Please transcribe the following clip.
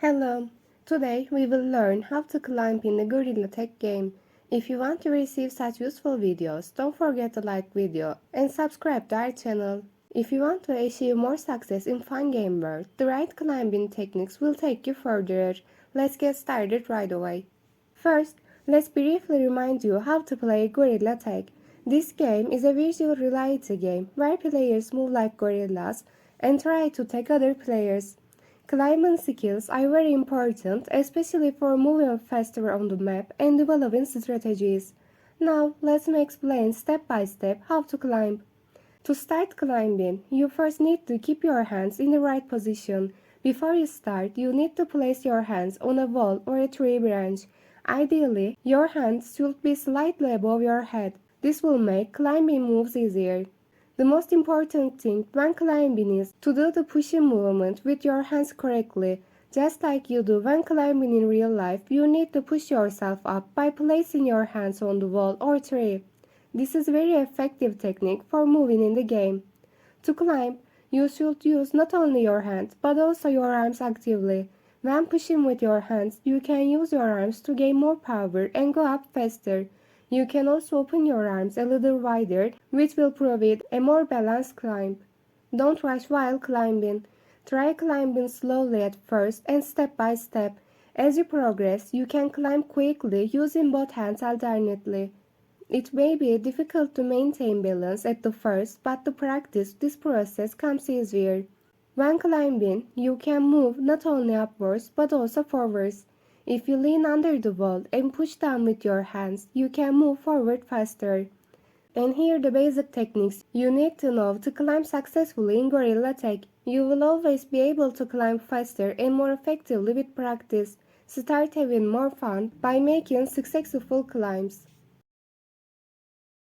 Hello! Today we will learn how to climb in the Gorilla Tag game. If you want to receive such useful videos, don't forget to like video and subscribe to our channel. If you want to achieve more success in fun game world, the right climbing techniques will take you further. Let's get started right away. First, let's briefly remind you how to play Gorilla Tag. This game is a virtual reality game where players move like gorillas and try to tag other players. Climbing skills are very important, especially for moving faster on the map and developing strategies. Now, let me explain step by step how to climb. To start climbing, you first need to keep your hands in the right position. Before you start, you need to place your hands on a wall or a tree branch. Ideally, your hands should be slightly above your head. This will make climbing moves easier. The most important thing when climbing is to do the pushing movement with your hands correctly. Just like you do when climbing in real life, you need to push yourself up by placing your hands on the wall or tree. This is a very effective technique for moving in the game. To climb, you should use not only your hands but also your arms actively. When pushing with your hands, you can use your arms to gain more power and go up faster. You can also open your arms a little wider, which will provide a more balanced climb. Don't rush while climbing. Try climbing slowly at first and step by step. As you progress, you can climb quickly using both hands alternately. It may be difficult to maintain balance at the first, but to practice, this process comes easier. When climbing, you can move not only upwards but also forwards. If you lean under the wall and push down with your hands, you can move forward faster. And here are the basic techniques you need to know to climb successfully in Gorilla Tag. You will always be able to climb faster and more effectively with practice. Start having more fun by making successful climbs.